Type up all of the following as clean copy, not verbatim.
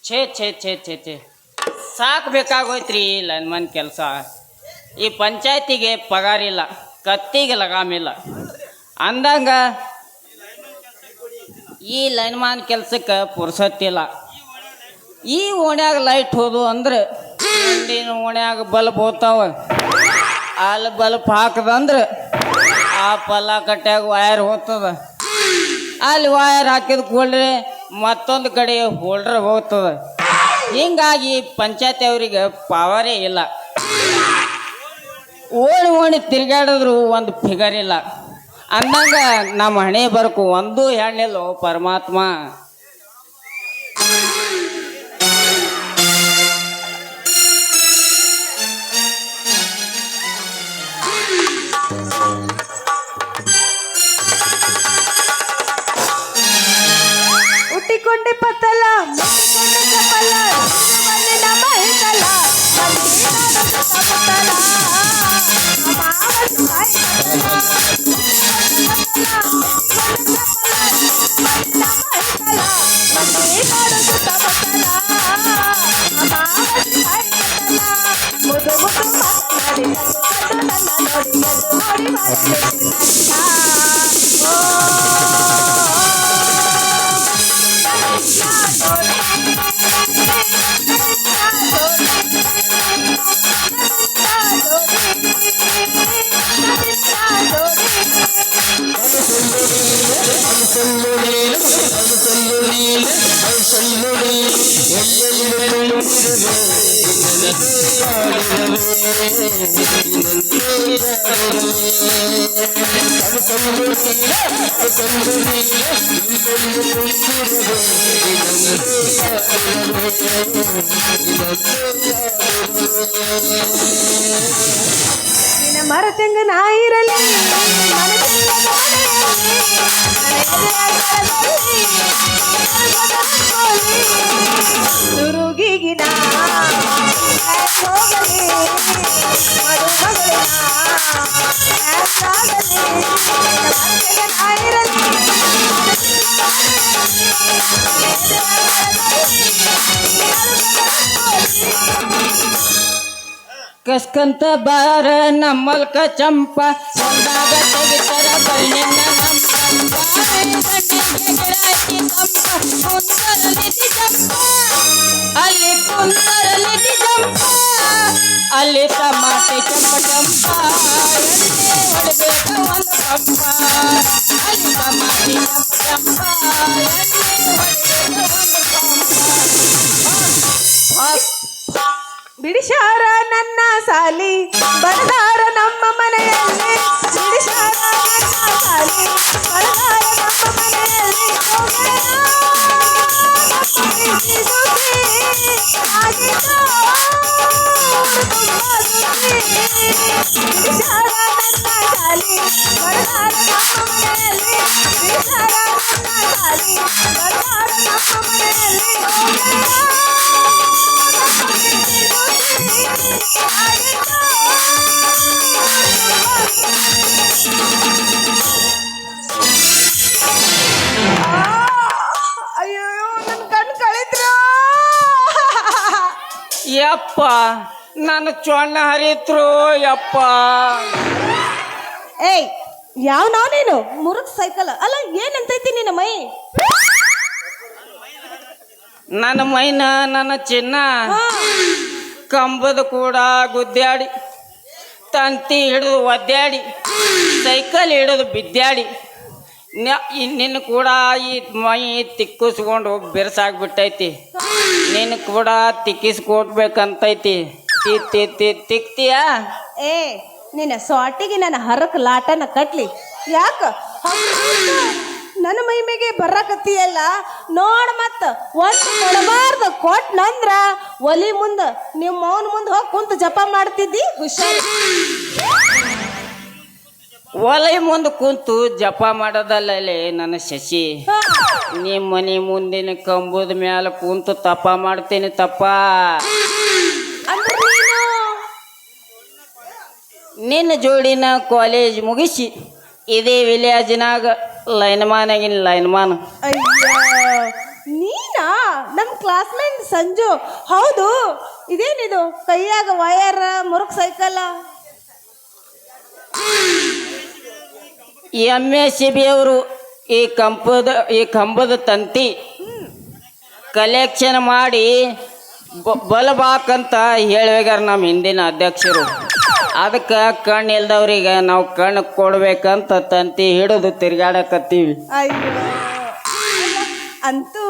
ಛೇ ಛೇ ಛೇ ಛೇ ಛೇ ಸಾಕು ಬೇಕಾಗೋಯ್ತ್ರಿ ಲೈನ್ಮನ್ ಕೆಲಸ. ಈ ಪಂಚಾಯತಿಗೆ ಪಗಾರಿಲ್ಲ, ಕತ್ತಿಗೆ ಲಗಾಮಿಲ್ಲ ಅಂದಂಗ ಈ ಲೈನ್ಮನ್ ಕೆಲ್ಸಕ್ಕೆ ಪುರ್ಸತ್ತಿಲ್ಲ. ಈ ಓಣ್ಯಾಗ ಲೈಟ್ ಹೋದು ಅಂದ್ರೆ ಹಿಂದಿನ ಓಣ್ಯಾಗ ಬಲ್ಬ್ ಹೋಗ್ತಾವ. ಅಲ್ಲಿ ಬಲ್ಬ್ ಹಾಕದಂದ್ರೆ ಆ ಪಲ್ಲ ಕಟ್ಟ್ಯಾಗ ವಯರ್ ಹೋಗ್ತದ. ಅಲ್ಲಿ ವಯರ್ ಹಾಕಿದ ಕೂಡಲೇ ಮತ್ತೊಂದು ಕಡೆ ಹೋಲ್ಡರ್ ಹೋಗ್ತದೆ. ಹಿಂಗಾಗಿ ಪಂಚಾಯತಿ ಅವರಿಗೆ ಪವರೇ ಇಲ್ಲ. ಓಣಿ ತಿರುಗಾಡಿದ್ರು ಒಂದು ಫಿಗರ್ ಇಲ್ಲ ಅಂದಂಗ ನಮ್ಮ ಹಣೆ ಬರಕು ಒಂದು ಹೆಣ್ಣಿಲ್ಲೋ ಪರಮಾತ್ಮ. ಹುಟ್ಟಿಕೊಂಡೆ ಪತ್ತಲ ಮುಟ್ಟಿಕೊಂಡೆ ಚಪಲ ಮನೆ ನಮ್ಮ ಹಿತಲ ಮುದು ಮುದು ಮಾತನಾಡಿ ನನ್ನ ನೋಡಿ ನೋಡಿ ಮಾಡಿ ನಿನ್ನ ಮರತಂಗ ನಾಯಿರಲಿ ಸುರುಗಿಗಿನ ಹೋಗಲಿ ಮರುಮಗಳಿನ ನಾಯಿರಲಿ ಕಸ್ಕಂತ ಬಾರ ನಮ್ಮಲ್ಕ ಚಂಪ ಒಂದಾಗ ತೆಗಿತರ ಬಣ್ಣಿನ ಅಲ್ಲಿ ಕುಂತರಲಿತಿ ಚಂಪ ಅಲ್ಲಿ ಟಮಾಟೆ ಚಂಪ ಚಂಪ ಎಣ್ಣೆ ಹೊಡಬೇಕ ಒಂದು ಕಪ್ಪ ಅಲ್ಲಿ ಟಮಾಟೆ ಚಂಪ ಚಂಪ ಎಣ್ಣೆ ಹೊಡಬೇಕ ಒಂದು ಕಪ್ಪ. ಬಿಡಿಸಾರ ನನ್ನ ಸಾಲಿ ಬಡದಾರ ನಮ್ಮ ಮನೆಯಲ್ಲಿ ಬಿಡಿಸಾರ ನನ್ನ ಸಾಲಿ ಬಡದಾರ ನಮ್ಮ ಮನೆಯಲ್ಲಿ ಬಿಡಿಸಾರ ನನ್ನ ಸಾಲಿ ಬಡದಾರ ನಮ್ಮ ಮನೆಯಲ್ಲಿ ಬಿಡಿಸಾರ ನನ್ನ ಸಾಲಿ ಬಡದಾರ ನಮ್ಮ ಮನೆಯಲ್ಲಿ ಅಯ್ಯೋ ನನ್ನ ಕಣ್ಣು ಕಳಿದ್ರು. ಯಪ್ಪ ನನ್ನ ಚೊಣ್ಣ ಹರಿತ್ರು ಯಪ್ಪ. ಏಯ್ ಯಾವ ನೀನು ಮುರುಕ್ ಸೈಕಲ್ ಅಲ್ಲ ಏನಂತೈತಿ ನಿನ್ನ ಮೈ? ನನ್ನ ಮೈನ ನನ್ನ ಚಿನ್ನ ಕಂಬದ ಕೂಡ ಗುದ್ದಾಡಿ ತಂತಿ ಹಿಡಿದು ಒದ್ದಾಡಿ ಸೈಕಲ್ ಹಿಡಿದು ಬಿದ್ದಾಡಿ ನಿನ್ನ ಕೂಡ ಈ ಮೈ ತಿಕ್ಕಿಸ್ಕೊಂಡು ಬಿರ್ಸಾಗ್ಬಿಟ್ಟೈತಿ. ನಿನ್ನ ಕೂಡ ತಿಕ್ಕಿಸ್ಕೊಡ್ಬೇಕಂತೈತಿ. ತಿಕ್ತೀಯಾ? ಏ ನಿನ್ನ ಸ್ವಾಟಿಗೆ ನನ್ನ ಹರಕ್ ಲಾಟನ ಕಟ್ಲಿ ಯಾಕ ನನ್ನ ಮೈ ಮೇಗೆ ಬರಕತ್ತೀಯಲ್ಲ ನೋಡ್ ಮತ್ತ ಒಂದು ಕೊಡಬಾರ್ದು ಕೊಟ್ನಂದ್ರ ಒಲಿ ಮುಂದ ನಿಮ್ಮ ಮೌನ ಮುಂದೆ ಹೋಗಿ ಕುಂತ ಜಪ ಮಾಡ್ತಿದ್ದಿ ಹುಷಾರಿ. ಒಲೆ ಮುಂದೆ ಕುಂತು ಜಪ ಮಾಡೋದಲ್ಲೇ ನನ್ನ ಶಶಿ. ನಿಮ್ಮ ಮನೆ ಮುಂದಿನ ಕಂಬದ ಮ್ಯಾಲ ಕುಂತು ತಪ ಮಾಡ್ತೀನಿ ತಪ್ಪ. ಅಂದ್ರೆ ನಿನ್ನ ಜೋಡಿನ ಕಾಲೇಜ್ ಮುಗಿಸಿ ಇದೇ ವಿಲೇಜ್ನಾಗ ಲೈನ್ಮಾನ್ ಆಗಿನ ಲೈನ್ಮಾನ್. ಅಯ್ಯ ನೀನಾ ನಮ್ಮ ಕ್ಲಾಸ್ಮೇಟ್ ಸಂಜು. ಹೌದು, ಇದೇನಿದು ಕೈಯಾಗ ವಯರ್ ಮುರುಕ್ ಸೈಕಲ್? MSCB ಅವರು ಈ ಕಂಬದ ತಂತಿ ಕಲೆಕ್ಷನ್ ಮಾಡಿ ಬಲಬಾಕಂತ ಹೇಳ್ಯಾರ ನಮ್ಮ ಹಿಂದಿನ ಅಧ್ಯಕ್ಷರು. ಅದಕ್ಕೆ ಕಣ್ಣು ಇಲ್ದವ್ರಿಗೆ ನಾವು ಕಣ್ಣು ಕೊಡ್ಬೇಕಂತ ತಂತಿ ಹಿಡಿದು ತಿರ್ಗಾಡಕತ್ತೀವಿ. ಅಯ್ಯೋ, ಅಂತೂ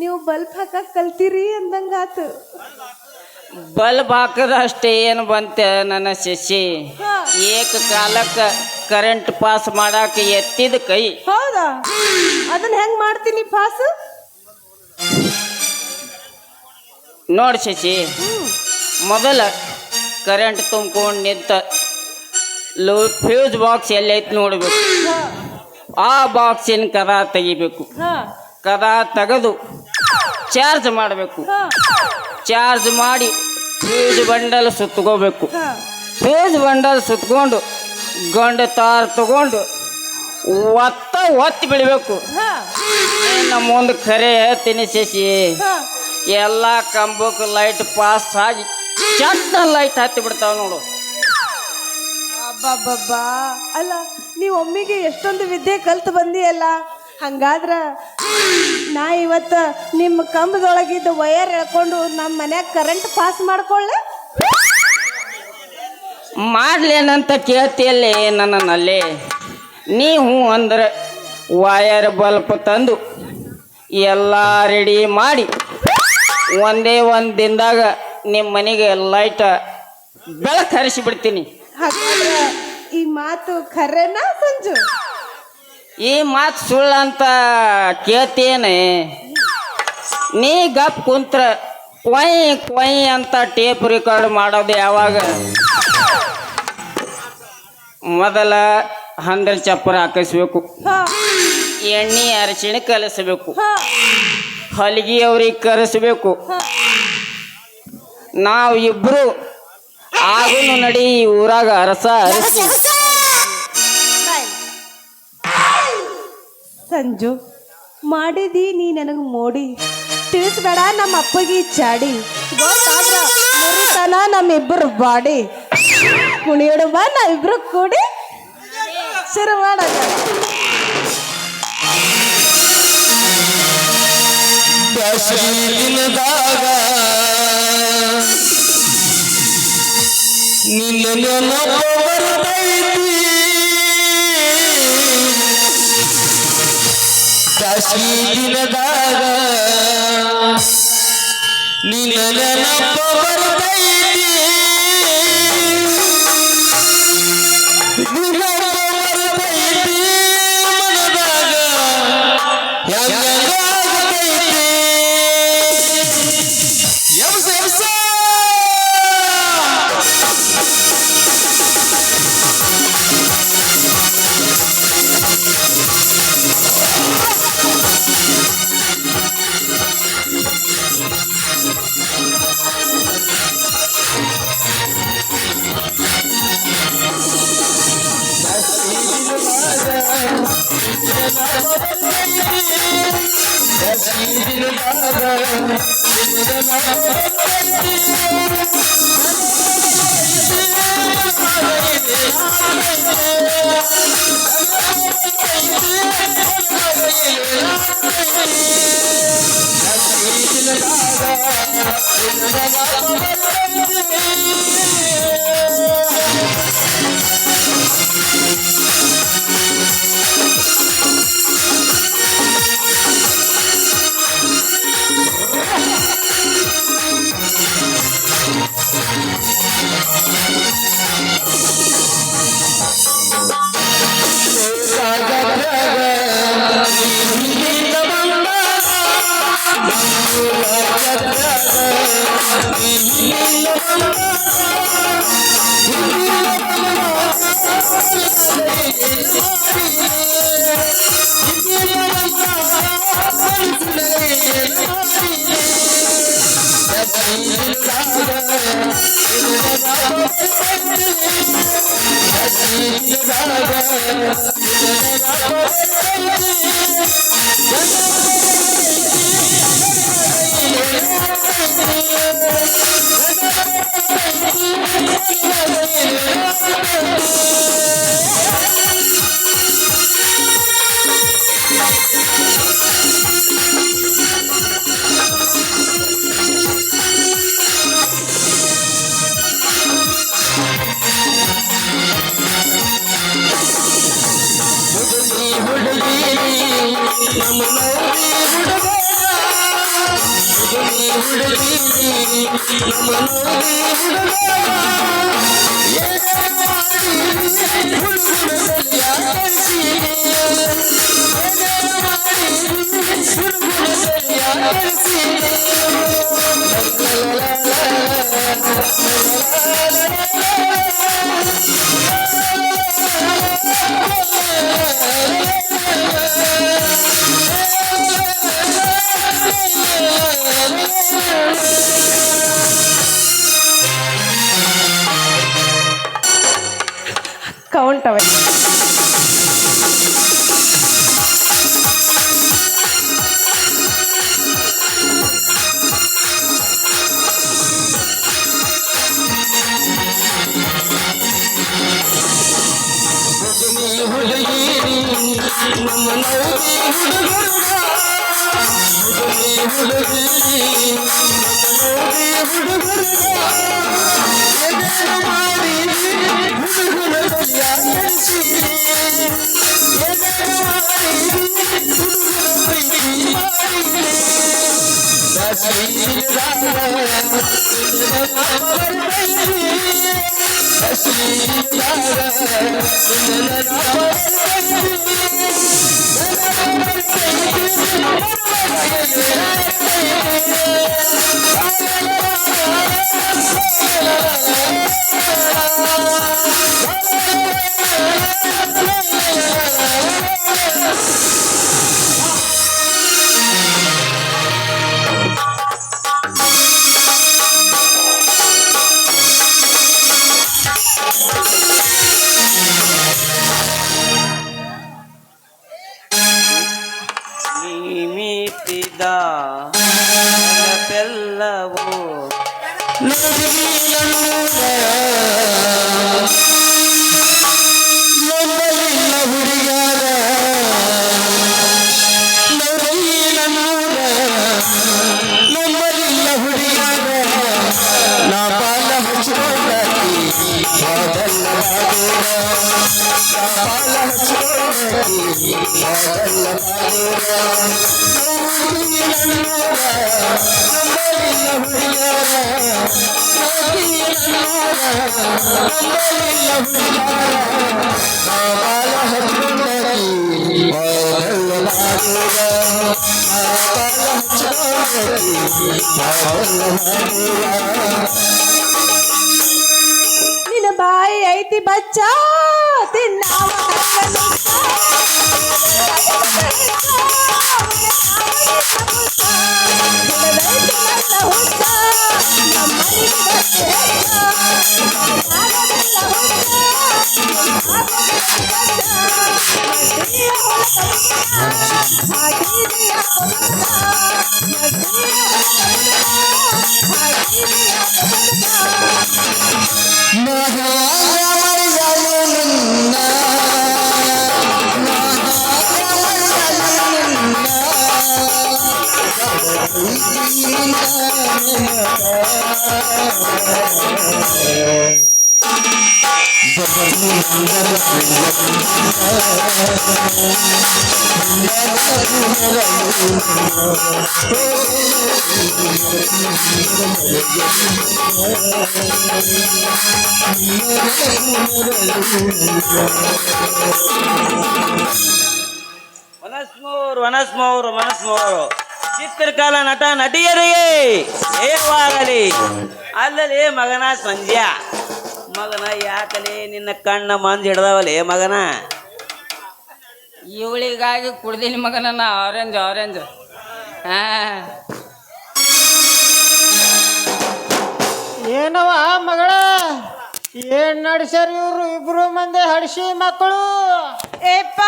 ನೀವು ಬಲ್ಬ್ ಹಾಕಕ್ ಕಲ್ತೀರಿ ಅಂದಂಗಾತು. ಬಲ್ಬ್ ಹಾಕದಷ್ಟೇ ಏನು ಬಂತೆ ನನ್ನ ಶಿಷ್ಯ, ಏಕಕಾಲಕ್ಕೆ ಕರೆಂಟ್ ಪಾಸ್ ಮಾಡಾಕ ಎತ್ತಿದ ಕೈ. ಹೌದಾ? ಅದನ್ನ ಹೆಂಗ್ ಮಾಡ್ತೀನಿ ಪಾಸ್? ನೋಡಿ ಶಶಿ, ಮೊದಲ ಕರೆಂಟ್ ತುಂಬ್ಕೊಂಡು ನಿಂತ ಫ್ಯೂಸ್ ಬಾಕ್ಸ್ ಎಲ್ಲೈತಿ ನೋಡ್ಬೇಕು. ಆ ಬಾಕ್ಸಿನ ಕದ ತೆಗಿಬೇಕು. ಕದ ತೆಗೆದು ಚಾರ್ಜ್ ಮಾಡಬೇಕು. ಚಾರ್ಜ್ ಮಾಡಿ ಫ್ಯೂಸ್ ಬಂಡಲ್ ಸುತ್ಕೋಬೇಕು. ಫ್ಯೂಸ್ ಬಂಡಲ್ ಸುತ್ಕೊಂಡು ಗಂಡು ತಾರ್ ತಗೊಂಡು ಒತ್ತಿ ಬಿಡಬೇಕು. ನಮ್ಮ ಮುಂದೆ ಖರೆ ತಿನ್ನಿಸಿ ಎಲ್ಲ ಕಂಬಕ್ಕೆ ಲೈಟ್ ಪಾಸ್ ಆಗಿ ಚಟ್ಟ ಲೈಟ್ ಹತ್ತಿ ಬಿಡ್ತಾವ ನೋಡು. ಅಬ್ಬಬ್ಬಬ್ಬಾ, ಅಲ್ಲ ನೀವು ಒಮ್ಮಿಗೆ ಎಷ್ಟೊಂದು ವಿದ್ಯೆ ಕಲ್ತು ಬಂದಿಯಲ್ಲ. ಹಂಗಾದ್ರ ನಾ ಇವತ್ತು ನಿಮ್ಮ ಕಂಬದೊಳಗಿದ್ದ ವಯರ್ ಎಳ್ಕೊಂಡು ನಮ್ಮ ಮನ್ಯಾಗ ಕರೆಂಟ್ ಪಾಸ್ ಮಾಡ್ಕೊಳ್ಳೆ. ಮಾಡ್ಲೇನಂತ ಕೇಳ್ತಿಯಲ್ಲಿ ನನ್ನಲ್ಲಿ. ನೀವು ಅಂದ್ರೆ ವಯರ್ ಬಲ್ಪ್ ತಂದು ಎಲ್ಲ ರೆಡಿ ಮಾಡಿ ಒಂದೇ ಒಂದು ದಿನದಾಗ ನಿಮ್ಮ ಮನೆಗೆ ಲೈಟ್ ಬೆಳಕು ಹರಿಸಿ ಬಿಡ್ತೀನಿ. ಹಾಗಾದ್ರೆ ಈ ಮಾತು ಖರೇನಾ ಸಂಜು? ಈ ಮಾತು ಸುಳ್ಳು ಅಂತ ಕೇಳ್ತೇನೆ. ನೀ ಗಪ್ ಕುಂತ್ರ ಕೊಯ್ ಕೊಯ್ ಅಂತ ಟೇಪ್ ರೆಕಾರ್ಡ್ ಮಾಡೋದು ಯಾವಾಗ? ಮೊದಲ ಹಂದರ ಚಪ್ಪರ ಹಾಕಿಸ್ಬೇಕು, ಎಣ್ಣೆ ಅರಿಶಿಣ ಕಲಿಸಬೇಕು, ಹಲಗಿ ಅವ್ರಿಗೆ ಕರೆಸಬೇಕು. ನಾವು ಇಬ್ರು ಆಗೂನು ನಡಿ ಈ ಊರಾಗ ಅರಸ ಅರಸಿ. ಸಂಜು, ಮಾಡಿದಿ ನೀ ನನಗೆ ಮೋಡಿ, ತಿಳಿಸ್ಬೇಡ ನಮ್ಮ ಅಪ್ಪಗೆ ಚಾಡಿ. ಗೊತ್ತಾದ್ರ ಮುರಿತನ ನಮ್ಮಿಬ್ಬರು ಬಾಡಿ. ಕುಣಿಯೋಡು ಬಾ ನಾವಿಬ್ರು ಕೂಡಿ ಶುರು ಮಾಡೋಣ. ದಿನದಾಗ ನಿನ್ನ ನೆನಪ ಬರ್ತೈತಿ, ನಿನ್ನ ಬರ್ತೈತಿ ಮನದಾಗ ಹೆಂಗಾಗತೈತಿ. ಎಬ್ಸ ಎಬ್ಸ ಕೌಂಟವೆ ಮೀಟಿದ ಬೆಲ್ಲವು ನಿನ್ನ ಬಾಯಿ ಐತಿ ಬಚ್ಚ ತಿನ್ನಾವ ವನಸ್ಮೋರು ಚಿತ್ರಕಾಲ ನಟ ನಟಿಯರಿಗೆ ಏವಾಗಲಿ ಅಲ್ಲಲೇ ಮಗನ ಸಂಧ್ಯಾ ಮಗನ ಯಾಕಲೇ ನಿನ್ನ ಕಣ್ಣ ಮಂಜ್ ಹಿಡ್ದವಲೇ ಮಗನ ಇವಳಿಗಾಗಿ ಕುಡ್ದಿನಿ ಮಗನ ನಾ ಆರೆಂಜ್ ಹಾ ಏನವ ಮಗಳ ಏನ್ ನಡೆಸ್ಯಾರ ಇವ್ರು ಇಬ್ರು ಮಂದಿ ಹಡ್ಸಿ ಮಕ್ಕಳು ಏಪ್ಪ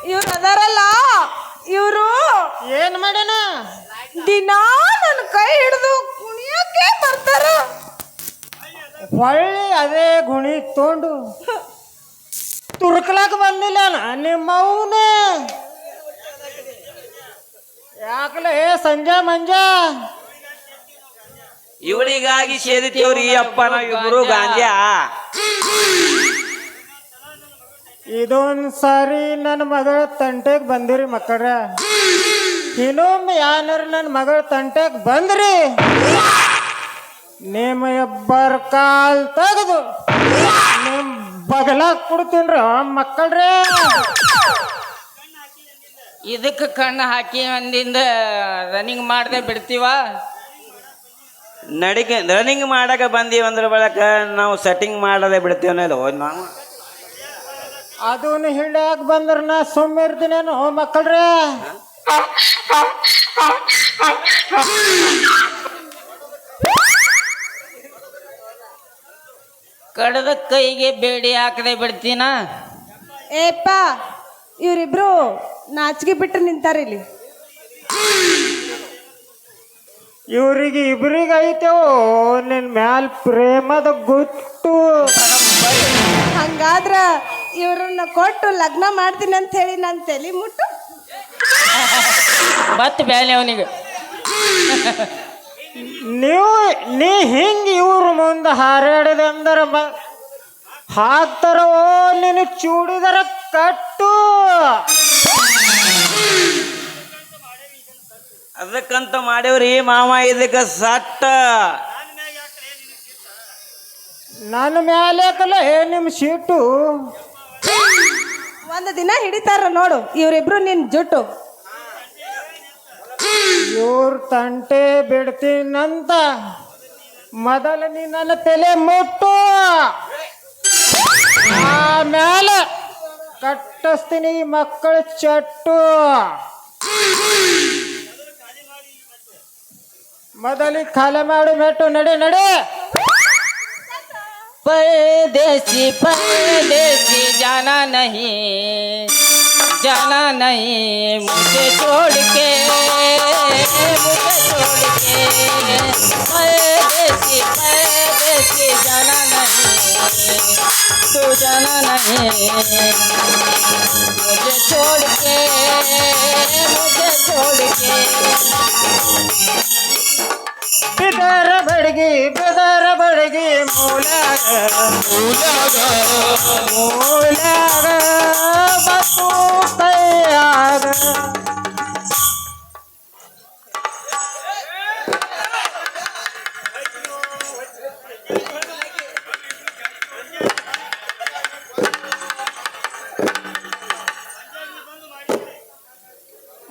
ಇವ್ರು ಅದಾರಲ್ಲ ಇವರು ಏನ್ ಮಾಡ್ಯಾನ ದಿನಾ ನನ್ನ ಕೈ ಹಿಡಿದು ಕುಣಿಯಕ್ಕೆ ಹೊಳ್ಳಿ ಅದೇ ಗುಣಿ ತೊಂಡು ತುರ್ಕಲಕ್ ಬಂದಿಲ್ಲ ನಿಮ್ಮ ಅವನೇ ಯಾಕಲೇ ಸಂಜೆ ಮಂಜಾ ಇವಳಿಗಾಗಿ ಸೇದಿತೀವ್ರಿ ಅಪ್ಪ ನಾವ್ ಇಬ್ರು ಗಾಂಜಾ. ಇದೊಂದ್ ಸಾರಿ ನನ್ನ ಮಗಳ ತಂಟೆಗೆ ಬಂದಿರಿ ಮಕ್ಕಳ. ಇನ್ನೊಮ್ಮೆ ಯಾನಾರ ನನ್ನ ಮಗಳ ತಂಟೆಗೆ ಬಂದ್ರಿ ನಿಮ್ಮ ಇಬ್ಬರ ಕಾಲ್ ತೆಗೆದು ನಿಮ್ ಬಗಲಾಕ್ ಕೊಡ್ತೀನ್ರಿ ಮಕ್ಕಳ್ರೆ. ಇದಕ್ಕೆ ಕಣ್ಣು ಹಾಕಿ ಒಂದಿಂದ ರನ್ನಿಂಗ್ ಮಾಡದೆ ಬಿಡ್ತೀವ. ರನ್ನಿಂಗ್ ಮಾಡಕ ಬಂದೀವಿ ಅಂದ್ರ ಬಳಕ ನಾವು ಸೆಟ್ಟಿಂಗ್ ಮಾಡದೆ ಬಿಡ್ತೀವನಲ್ಲ ನಾವು. ಅದನ್ನು ಹಿಡ್ಯಾಕ ಬಂದ್ರ ನಾ ಸುಮ್ಮಿರ್ತೀನೇನು ಮಕ್ಕಳ್ರೆ. ಕಡದ ಕೈಗೆ ಬೇಡಿ ಹಾಕದೆ ಬಿಡ್ತೀನ. ಏಪ್ಪ ಇವ್ರಿಬ್ರು ನಾಚಿಗೆ ಬಿಟ್ಟು ನಿಂತಾರ ಇಲ್ಲಿ. ಇವ್ರಿಗೆ ಇಬ್ರಿಗೆ ಐತೆವು ನಿನ್ ಮ್ಯಾಲ ಪ್ರೇಮದ ಗುಟ್ಟು. ಹಂಗಾದ್ರ ಇವ್ರನ್ನ ಕೊಟ್ಟು ಲಗ್ನ ಮಾಡ್ತೀನಿ ಅಂತ ಹೇಳಿ ನನ್ನ ತಲೆ ಮುಟ್ಟು. ಬತ್ ಬ್ಯಾಲೆ ಅವನಿಗೆ. ನೀ ಹಿಂಗ ಇವ್ರ ಮುಂದೆ ಹಾರಾಡಿದೆ ಅಂದ್ರೆ ಹಾಕ್ತಾರೋ ನೀನು ಚೂಡಿದರ ಕಟ್ಟು. ಅದಕ್ಕಂತ ಮಾಡೇವ್ರಿ ಮಾವ ಇದಕ್ಕ ಸಟ್ಟ. ನನ್ನ ಮ್ಯಾಲೇಕಲ್ಲ ನಿಮ್ ಸೀಟು. ಒಂದು ದಿನ ಹಿಡಿತಾರ ನೋಡು ಇವ್ರಿಬ್ರು ನಿನ್ ಜುಟ್ಟು. ಇವ್ರ ತಂಟೆ ಬಿಡ್ತೀನಂತ ಮೊದಲು ನೀ ನನ್ನ ತಲೆ ಮುಟ್ಟು, ಆಮೇಲೆ ಕಟ್ಟಿಸ್ತೀನಿ ಮಕ್ಕಳ ಚಟ್ಟು. ಮೊದಲಿಗೆ ಖಾಲಿ ಮಾಡು ಮೆಟ್ಟು. ನಡೆ ನಡೆ. परदेसी परदेसी जाना नहीं मुझे छोड़ के परदेसी परदेसी जाना नहीं तू जाना नहीं मुझे छोड़ के ಬಿದರ ಬಡಗಿ ಮೂಲಾಗ ಬತ್ತು ಕೈಯಾಗ.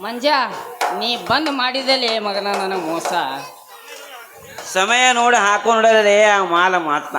ಮಂಜ ನೀ ಬಂದ್ ಮಾಡಿದಲ್ಲಿ ಮಗನ ನನ್ನ ಮೋಸ. ಸಮಯ ನೋಡಿ ಹಾಕೋ ನೋಡಲೇ ಆ ಮಾಲ ಮಾತ್ನ.